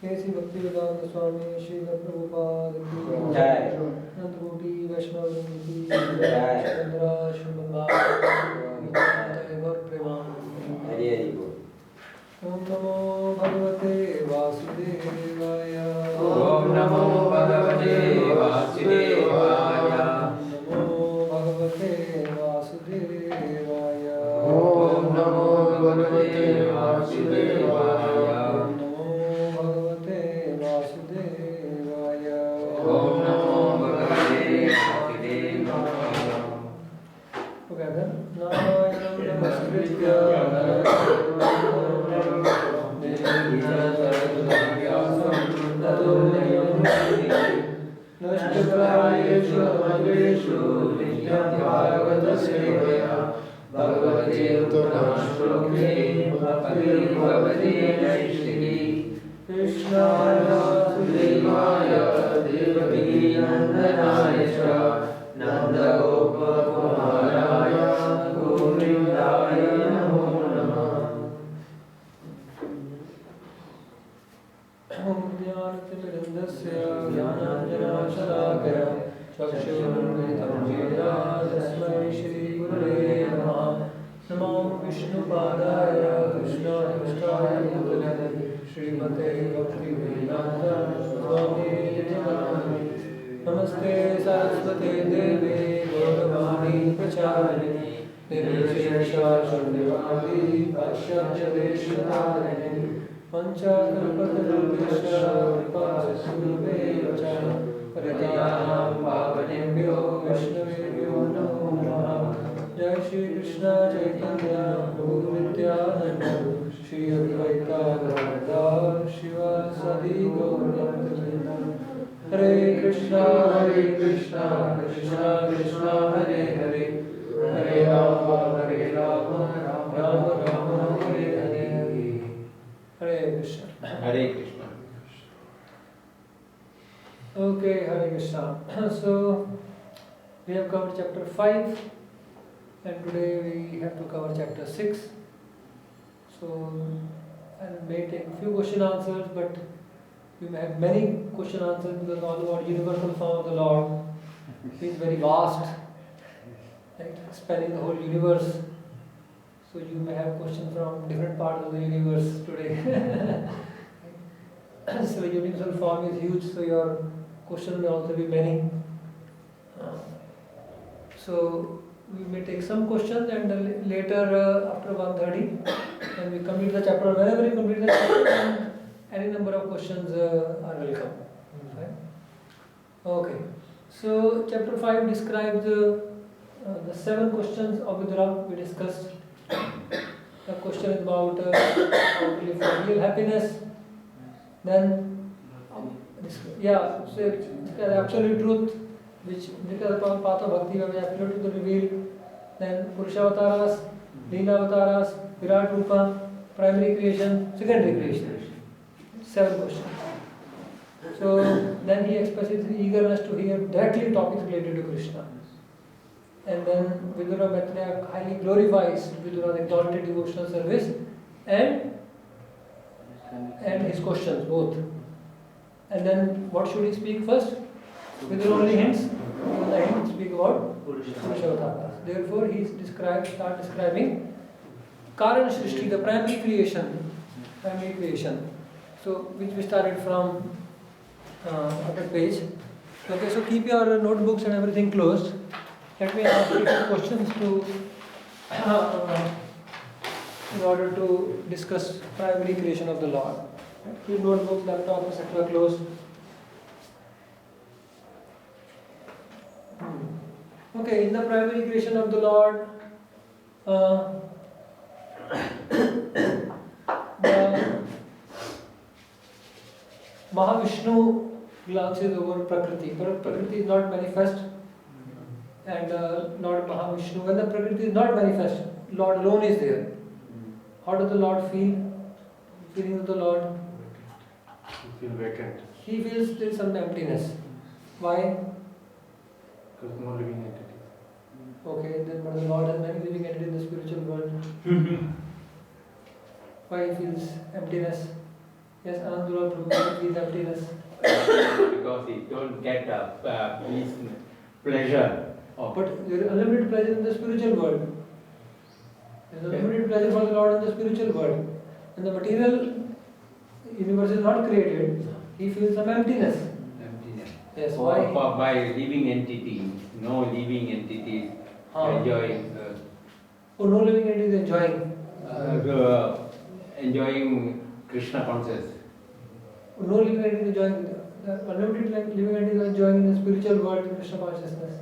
Kesi Bhakti Vedanta Swami Srila Prabhupada Ki Jai. Nandavuti Vaishnava Ki Jai. Chandra Shubham Gaur Preman Hari Hari Bol. Om Namo Bhagavate Vasudevaya. Om Namo Bhagavate Vasudevaya. Namo Bhagavate Vasudevaya. Om Namo Bhagavate Vasudevaya. Om Namo Bhagavate Vasudevaya. Together. Narayanam Namaskritya Nashtakrayeshu Mandreshu Nityam Bhagavata Sevaya Bhagavate Uttamashloke Bhakti Bhavati Naishiki Krishnaya Sudevaya Devaki Nandanaya Cha Nanda Gopa Kumaraya Govindaya Namo Namah. Om Jnanatimidandasya Jnananjanashalakaya Chakshurunveditam Jena Tasmai Shri Gurave Namaha. Namo Vishnu Padaya Krishna Krishnaya Bhutale Srimate Bhakti Vedanta Swami Namaste. Namaste Saraswate Devi Gauravani Pracharini Nirvishesha Shundevadi Pashyamya Veshwatarini Panchakalpatarupesha Vipasasudvevacha Paritanam Pavanebhyo Vishnavebhyo Namo Namaha. Jai Shri Krishna Chaitanya Prabhu Nityananda Shri Advaita Gadadhar Shiva Sadi Gaurabhakta. Hare Krishna Krishna Krishna Hare Hare Hare Rama Rama Rama Hare Hare. Hare Krishna. Hare Krishna. Okay, Hare Krishna. So, we have covered chapter 5 and today we have to cover chapter 6. So, I may take a few question answers, but you may have many question answers because all about universal form of the Lord is very vast, right? Spanning the whole universe. So you may have questions from different parts of the universe today. So the universal form is huge, so your question may also be many. So we may take some questions and later after 1:30 when we complete the chapter, whenever we complete the chapter, any number of questions are welcome. Right? Okay. So chapter 5 describes the 7 questions of Vidura we discussed. The question is about how to live for real happiness. Then, so the absolute truth, which because of path of bhakti, we absolute truth revealed. Then Purushavataras, Leela-avataras, Virat Rupa, primary creation, secondary creation. 7 questions. So then he expresses his eagerness to hear directly topics related to Krishna. And then Vidura Maitreya highly glorifies Vidura's exalted devotional service and his questions both. And then what should he speak first? Vidura only hints. Even the hints speak about Purushavataras. Therefore he start describing Karan Srishti, the primary creation. So which we started from other page. Okay, so keep your notebooks and everything closed. Let me ask you some questions to in order to discuss primary creation of the Lord. Keep notebooks, laptop, etc. closed. Okay, in the primary creation of the Lord, the Mahavishnu glances over Prakriti. Prakriti is not manifest, and Lord Mahavishnu, when the Prakriti is not manifest, Lord alone is there. How does the Lord feel? Feeling of the Lord? You feel vacant. He feels there is some emptiness. Why? Because no living entity. Okay, then but the Lord has many living entities in the spiritual world. Why he feels emptiness? Yes, Anandulal Prabhu, why he feels emptiness? Because he don't get peace, pleasure. But there is unlimited pleasure in the spiritual world. There is unlimited pleasure for the Lord in the spiritual world. When the material universe is not created, he feels some emptiness. Emptiness. Yes, Or why? by living entity, no living entities enjoying, Oh, no living entity is enjoying. enjoying Krishna consciousness. No living entity is enjoying. The unlimited living entities are enjoying in the spiritual world in Krishna consciousness.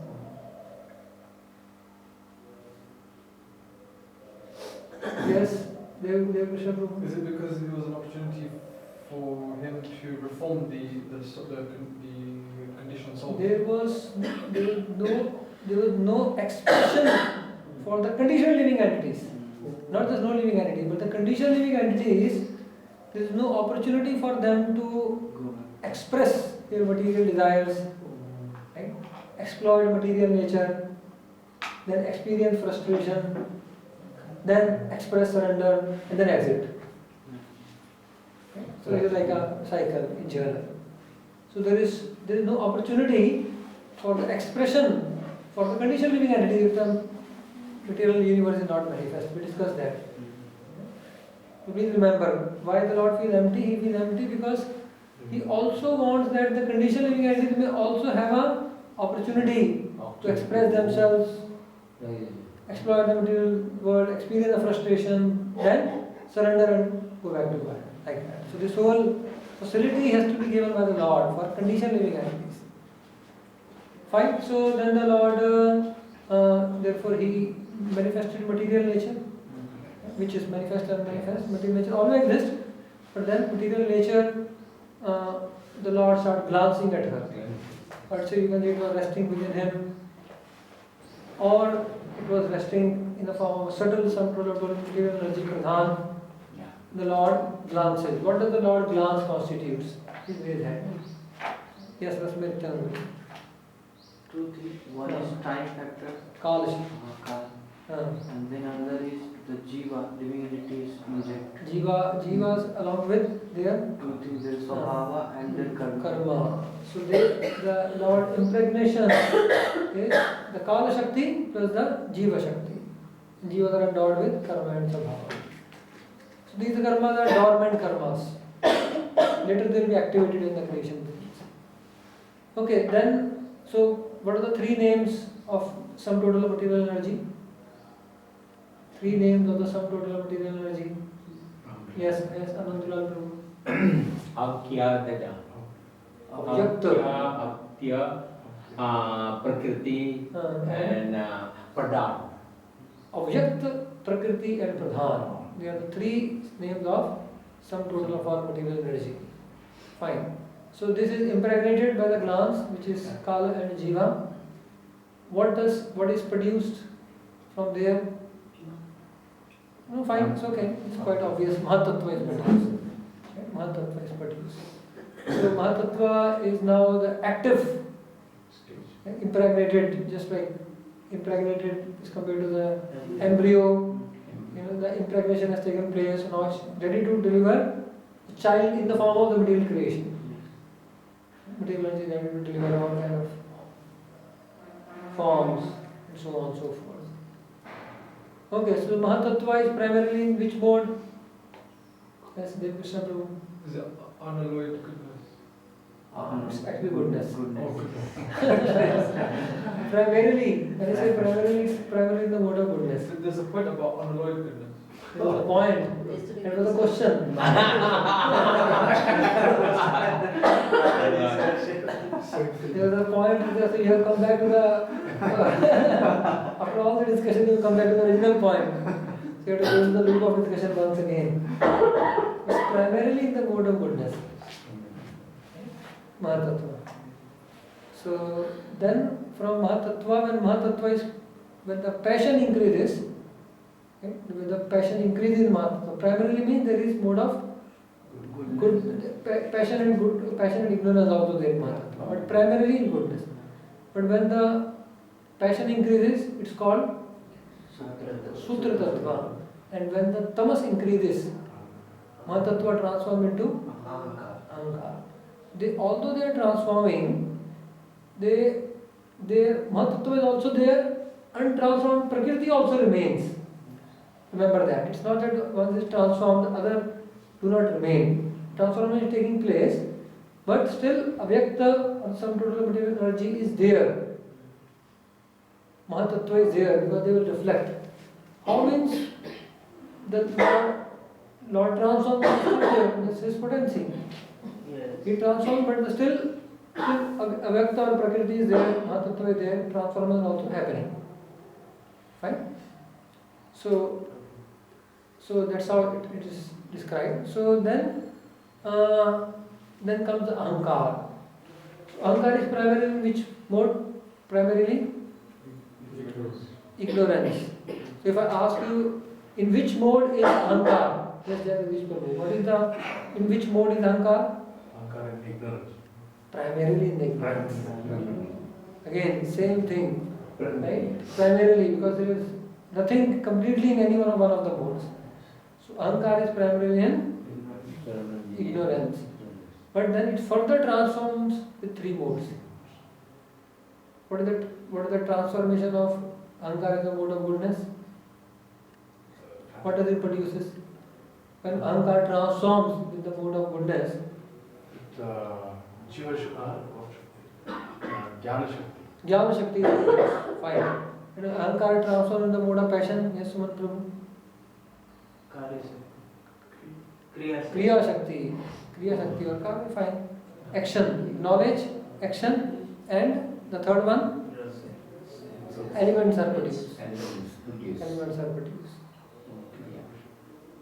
Yes, Dev Krishna Prabhu. Is it because it was an opportunity for him to reform the conditioned soul? There was no expression for the conditioned living entities. Not just no living entity, but the conditioned living entities, there is no opportunity for them to express their material desires, right? Exploit material nature, then experience frustration, then express surrender, and then exit. So it is like a cycle in journal. So there is no opportunity for the expression for the conditioned living entity if the material universe is not manifest. We discussed that. So please remember, why the Lord feels empty? He feels empty because he also wants that the conditioned living entity may also have an opportunity to express themselves, explore the material world, experience the frustration, then surrender and go back to God. Like that. So this whole facility has to be given by the Lord for conditioned living entities. Fine. So then the Lord, therefore he manifested material nature, which is manifest and manifest. Material nature always exists, but then material nature, the Lord started glancing at her. But so you can say it was resting within him, or it was resting in the form of subtle material energy pradhan. The Lord glances. What does the Lord glance constitutes? Please raise hand. Yes, Rasmit, tell me. Two things. One is time factor, Kalash. Kal, and then another is the Jiva, living entities inject. Jivas along with their Two things, there is Swabhava and then karma. So the Lord impregnation is the Kala Shakti plus the Jiva Shakti. Jivas are endowed with karma and Swabhava. So these karmas are dormant karmas. Later they will be activated in the creation. Okay, then, so what are the three names of sum total of material energy? Three names of the sum total of material energy. Yes, Anandulal Prabhu. Abhya Daja. Avyakta. Abhya, Prakriti, and Pradhan. Avyakt, Prakriti and Pradhan. They are the three names of sum total of our material energy. Fine. So this is impregnated by the glance, which is Kala and Jiva. What is produced from there? No, fine, it's okay. It's quite obvious. Mahatattva is produced. Okay? Mahatattva is produced. So Mahatattva is now the active, impregnated, just like impregnated is compared to the embryo. The impregnation has taken place, so now it's ready to deliver a child in the form of the material creation. Material energy is ready to deliver all kind of forms and so on and so forth. Okay, so Mahatattva is primarily in which mode? Yes, Dev Krishna Prabhu. Is it unalloyed goodness? It's actually goodness. Oh, goodness. Primarily, when I say primarily, it's primarily in the mode of goodness. There's a point about unalloyed goodness. That was the point. That was the question. There was a point, so you have come back to the, after all the discussion, you come back to the original point. So you have to go to the loop of discussion once again. It's primarily in the mode of goodness. Mahatattva. So then from Mahatattva when the passion increases, okay, when the passion increases in Mahatattva, primarily means there is mode of passion and ignorance also there in Mahatattva, but primarily in goodness. But when the passion increases, it's called Sutra Tattva. And when the tamas increases, Mahatattva transform into Ahankara. Although they are transforming, their Mahatattva is also there, untransformed Prakriti also remains. Remember that. It's not that one is transformed, the other do not remain. Transformation is taking place, but still Avyakta or some total material energy is there. Mahatattva is there because they will reflect. How means the Lord transforms is still there, this is potency. Yes. He transforms, but still Avyakta or Prakriti is there, Mahatattva is there, transformation is also happening. Fine? So that's how it is described. So then comes the Ahankar. So Ahankar is primarily in which mode? Primarily ignorance. So if I ask you, in which mode is Ahankar? Yes, there is which mode. What is in which mode is Ahankar? Ahankara and ignorance. Primarily in the ignorance. Again, same thing. Right? Primarily, because there is nothing completely in any one of the modes. So Ahankar is primarily in ignorance. But then it further transforms with three modes. What is the transformation of Ahankar in the mode of goodness? What does it produces? When Ahankar transforms with the mode of goodness, Jiva Jnana Shakti. Jnana Shakti is fine. And Ahankar transforms in the mode of passion, yes, Suman Prabhu? Karya Shakti. Kriya Shakti. Kriya Shakti or Karya, fine. Action, knowledge, action, and the third one? Elements are produced. Elements are produced.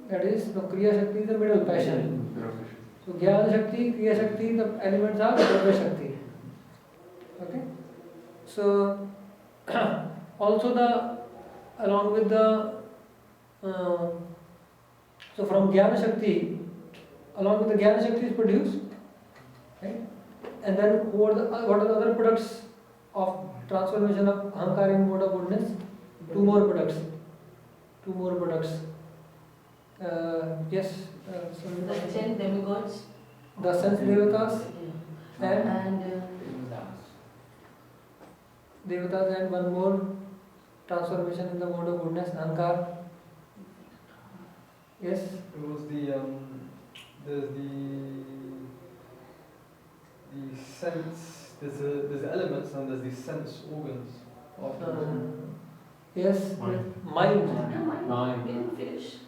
That is, no, Kriya Shakti is the middle, passion. So Jnana Shakti, Kriya Shakti, the elements are Dravya Shakti. Okay? So, also along with the, so from Jnana Shakti, along with the Jnana Shakti is produced, right? And then what are the other products of transformation of Ahankar in mode of goodness? Two more products. Yes. The 10 demigods. The sense devatas and devatas and one more transformation in the mode of goodness, Ahankar. Yes. It was there's the sense, there's elements and there's the sense organs of Yes. Mind. Mind. Didn't finish.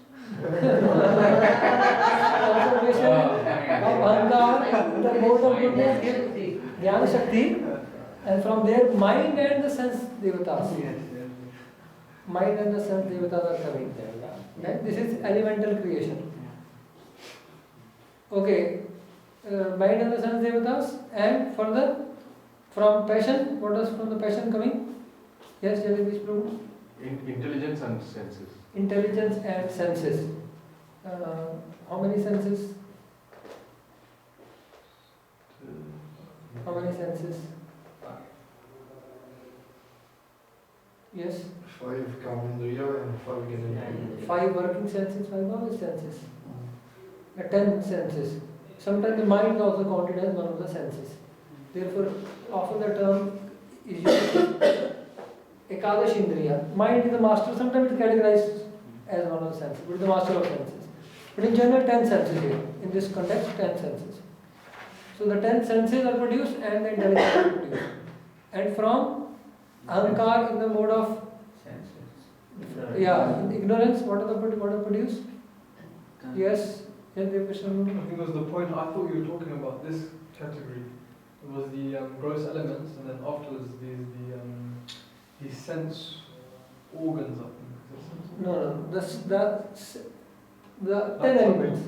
Transformation of Ahankar, the mode of goodness gives Jnana Shakti, and from there mind and the sense devatas. Mind and the sense devatas are coming. Right? This is elemental creation. Okay. Mind and the sense devatas, and further from passion, what is from the passion coming? Yes, Jagadish Prabhu? Intelligence and senses. Intelligence and senses. How many senses? How many senses? Yes? 5 Kamendriya and 5 Gyanendriya. 5 working senses, 5 knowledge senses. 10 senses. Sometimes the mind is also counted as one of the senses. Therefore, often the term is used Ekadash Indriya. Mind is the master, sometimes it is categorized as one of the senses, but it is the master of senses. But in general, 10 senses here. In this context, 10 senses. So the 10 senses are produced and the intelligence is produced. And from Ahankar in the mode of in ignorance, what are produced? Yes, yes, I think it was the point, I thought you were talking about this category. It was the gross elements, and then afterwards the sense organs, I think. No, the 10 elements.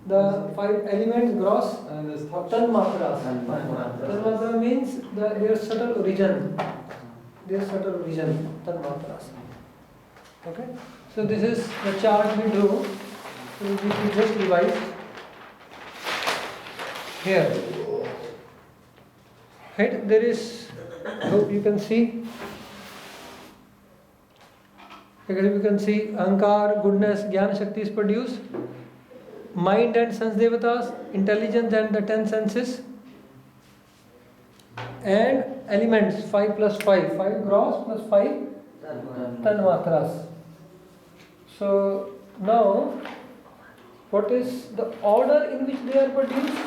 The 5 elements gross, And there's touch. Tanmatras. Tanmatra means their subtle origin. Tanmatras. Okay? So this is the chart we drew. So we will just revise. Here. Head, there is, I hope you can see. Because you can see Ahankar, goodness, Jnana Shakti is produced. mind and sense devatas, intelligence and the 10 senses, and elements 5 plus 5, 5 gross plus 5 tanmatras. So now, what is the order in which they are produced?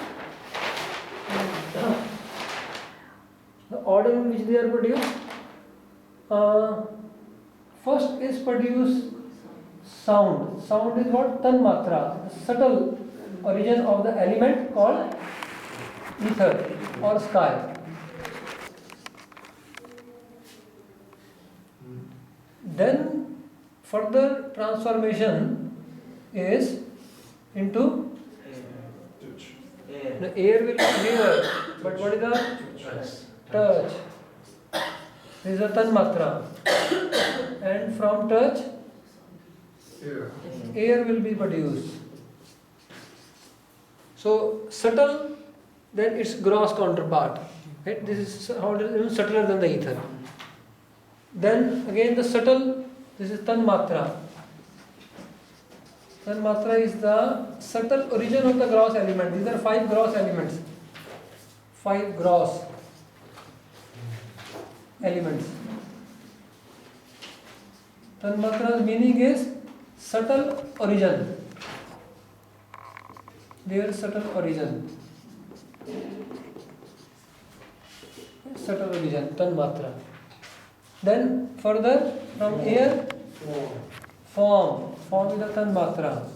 The order in which they are produced. First is produced sound. Sound is what? Tanmatra, the subtle origin of the element called ether or sky. Then further transformation is into Air. the air will be here, but what is the touch? This is a tanmatra, and from touch Here. air will be produced. So subtle, then its gross counterpart. Right? This is how it is even subtler than the ether. Then again the subtle, this is tanmatra. Tanmatra is the subtle origin of the gross element. These are 5 gross elements. 5 gross elements. Tanmatra's meaning is subtle origin. Their subtle origin. Subtle origin, tanmatra. Then further from air, form. Form is the tanmatra.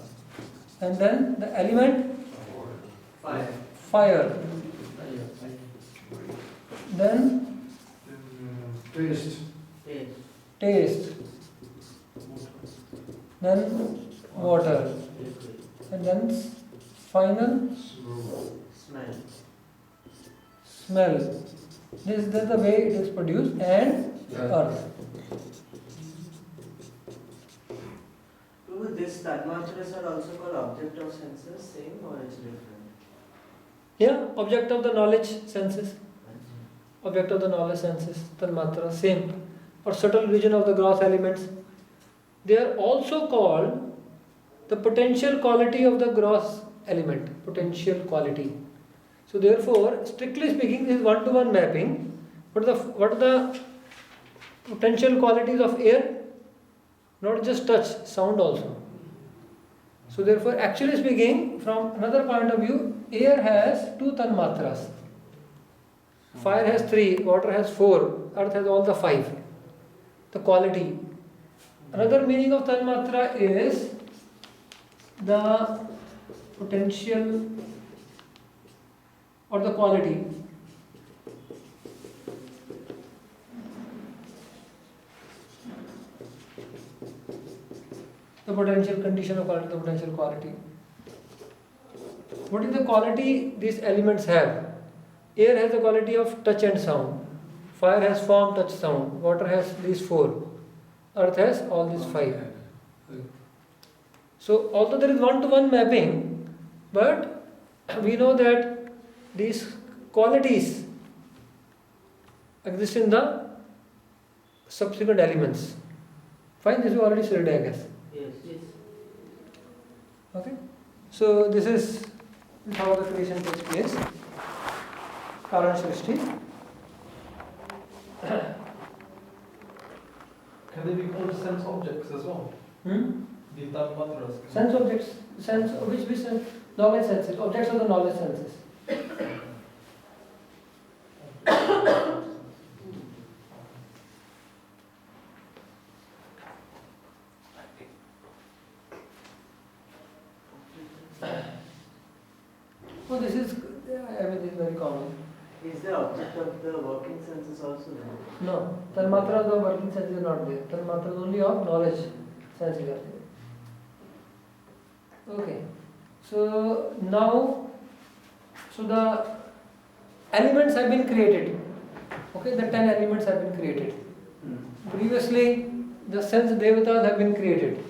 And then the element, Fire. fire. Then Taste. Taste. taste. Then water. And then final Smell. smell. This is the way it is produced, and earth. This tanmatras are also called object of senses, same or it's different? Yeah, object of the knowledge senses. Object of the knowledge senses, tanmatra, same. Or subtle region of the gross elements. They are also called the potential quality of the gross element. Potential quality. So therefore, strictly speaking, this is one-to-one mapping. What are the potential qualities of air? Not just touch, sound also. So therefore, actually speaking, from another point of view, air has 2 tanmatras. Fire has 3, water has 4, earth has all the 5. The quality. Another meaning of tanmatra is the potential or the quality. The potential condition of quality, the potential quality. What is the quality these elements have? Air has the quality of touch and sound. Fire has form, touch, sound. Water has these 4. Earth has all these 5. So although there is one-to-one mapping, but we know that these qualities exist in the subsequent elements. Fine, this we already studied, I guess. Yes. Okay, so this is how the creation takes place. Karan Srishti. Can they be called sense objects as well? The tanmatras. Sense objects, sense which sense? Knowledge senses, objects of the knowledge senses. So this is, this is very common. Is the object of the working senses also there? No, tanmatras of working sense is not there. Tanmatras only of knowledge sense is there. Okay. So now, the elements have been created. Okay, the 10 elements have been created. Previously, the sense devatas have been created.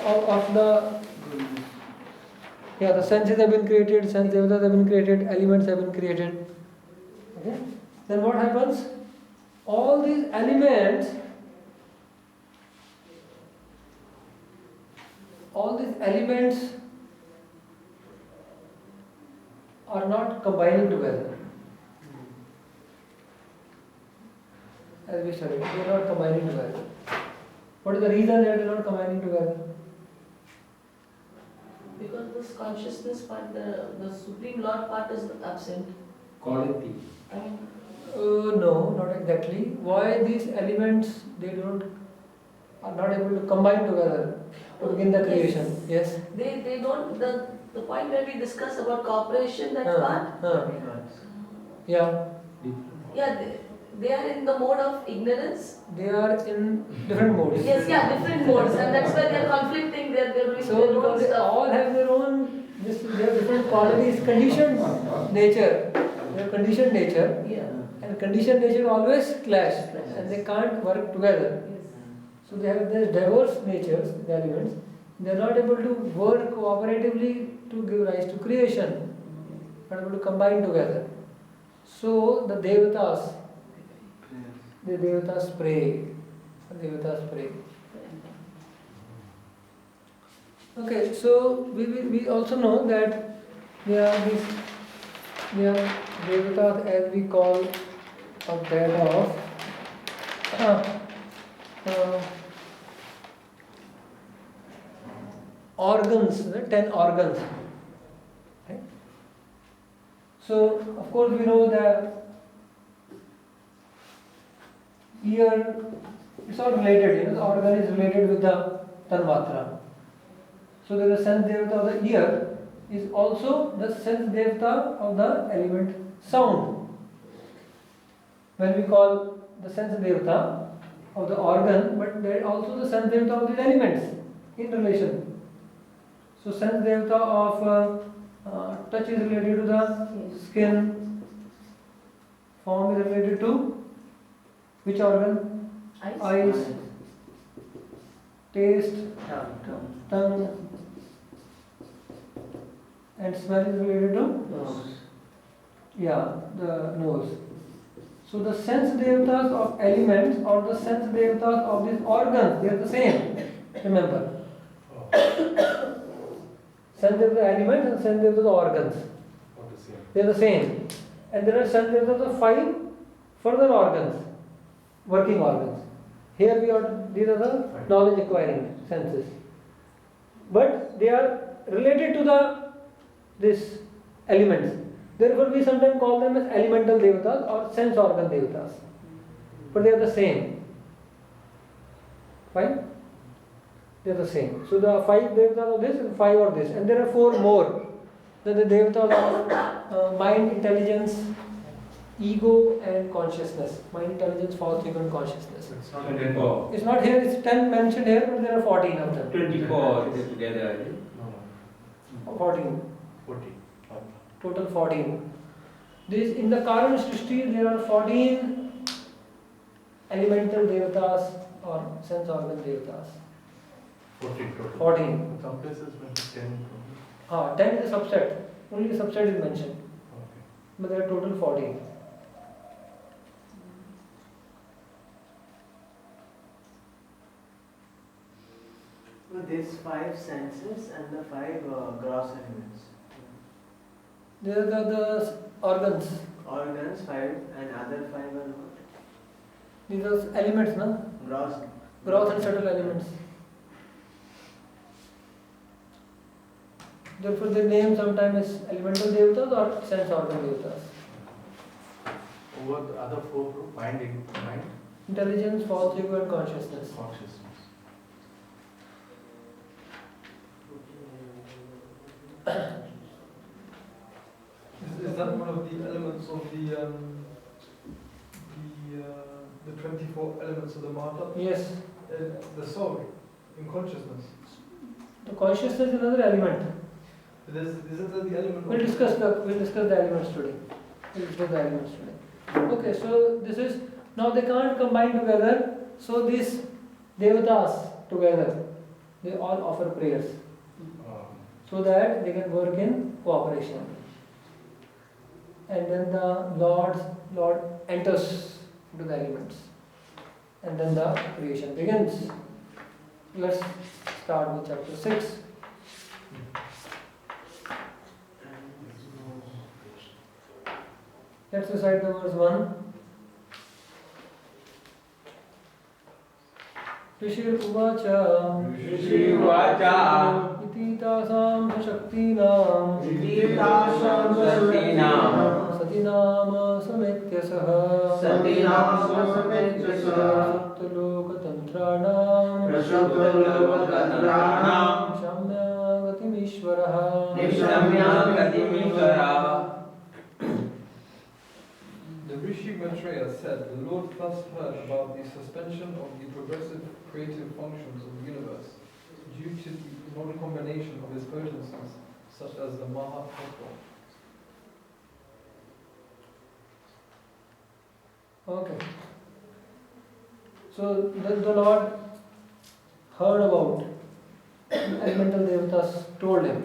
Of the the senses have been created, sense devatas have been created, elements have been created. Okay? Then what happens? All these elements all these elements are not combining together. As we studied, they are not combining together. What is the reason that they are not combining together? Because this consciousness part, the Supreme Lord part is absent. Quality. I mean, No, not exactly. Why these elements are not able to combine together to begin the creation? Yes. they don't, the point where we discuss about cooperation, that part, Yeah, yeah, they are in the mode of ignorance. they are in different modes. Yes, yeah, different modes, and that's why they are conflicting, they're doing So their own because they stuff. all have their own, they have different qualities, conditioned nature. They have conditioned nature, Yeah. and conditioned nature always clash, and they can't work together. Yes. So they have these diverse natures, the elements. They are not able to work cooperatively to give rise to creation, not able to combine together. So the Devatas pray. The Devatas pray. Okay, so we also know that there are Devatas, as we call of that of organs, 10 organs. Right? So, of course, we know that ear, it's all related, the organ is related with the Tanmatra. So, there is a sense devata of the ear, is also the sense devata of the element sound. When we call the sense devata of the organ, but there is also the sense devata of the elements in relation. So sense devata of touch is related to the skin, form is related to which organ? Eyes, taste, tongue, and smell is related to? The nose. So the sense devatas of elements or the sense devatas of these organs, they are the same. Remember. Sense devatas of the elements and sense devatas of the organs. What to say? They are the same. And there are sense devatas of 5 further organs, working organs. Here these are the knowledge acquiring senses. But they are related to these elements. Therefore, we sometimes call them as elemental devatas or sense organ devatas. But they are the same. Fine? They are the same. So, the 5 devatas of this and 5 of this. And there are 4 more. The devatas of mind, intelligence, ego, and consciousness. Mind, intelligence, false ego, and consciousness. It's not 24. It's not here, it's 10 mentioned here, but there are 14 of them. 24 together. No, 14. 40. Total 14. In the Karan Srishti, there are 14 elemental devatas or sense organ devatas. 14 total. 14. Some places mention 10. 10 is a subset. Only a subset is mentioned. Okay. But there are total 14. With these 5 senses and the 5 gross elements. There are the organs. Organs 5 and other 5 are what? These are elements, no? Gross. Gross and subtle elements. Therefore, they name sometimes as elemental devatas or sense organ devatas. Over the other 4 group, mind, Intelligence, false ego, and consciousness. consciousness. Is that one of the elements of the 24 elements of the Mata? Yes. The soul, in consciousness. The consciousness is another element. Isn't that the element? We'll discuss the elements today. Okay, so this is now they can't combine together. So these devatas together, they all offer prayers so that they can work in cooperation. And then the Lord enters into the elements, and then the creation begins. Let's start with chapter 6. Let's recite the verse 1. ऋषिर्वाच ऋषिर्वाच इति तासां शक्तीनां शक्तीनां सतीनाम समेत्यसः प्रसुप्तलोकतन्त्राणां शाम्यागतिमीश्वरः निशम्यागतिमीश्वरः. The Rishi Maitreya said, the Lord thus heard about the suspension of the progressive creative functions of the universe due to the non-combination of its potencies, such as the Maha Tattva. Okay. So the Lord heard about elemental devatas, told him.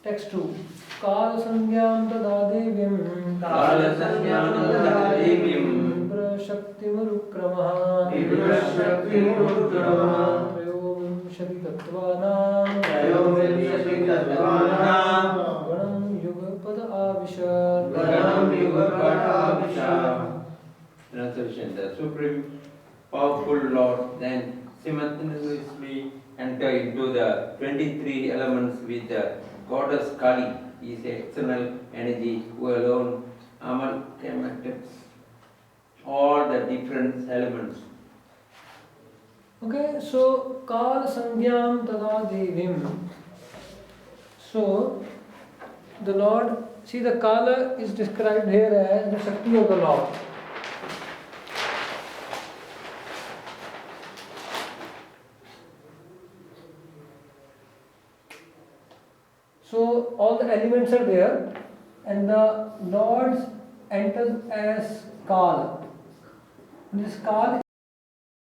Text 2. Kala sangyam tada devim कालसंज्ञां तदा देवीं विप्रशक्तिमरुक्रमः विप्रशक्तिमरुक्रमः त्रयोविंशतितत्त्वानां गणं युगपद आविश. गणं युगपदाभिषा. Translation: The Supreme Powerful Lord then simultaneously entered into the 23 elements with the goddess Kali, is external energy, who alone amalgamates all the different elements. Okay, so Kala sangyam tada devim. So the Lord, see, the Kala is described here as the Shakti of the Lord. So all the elements are there, and the Lord enters as Kal. This Kal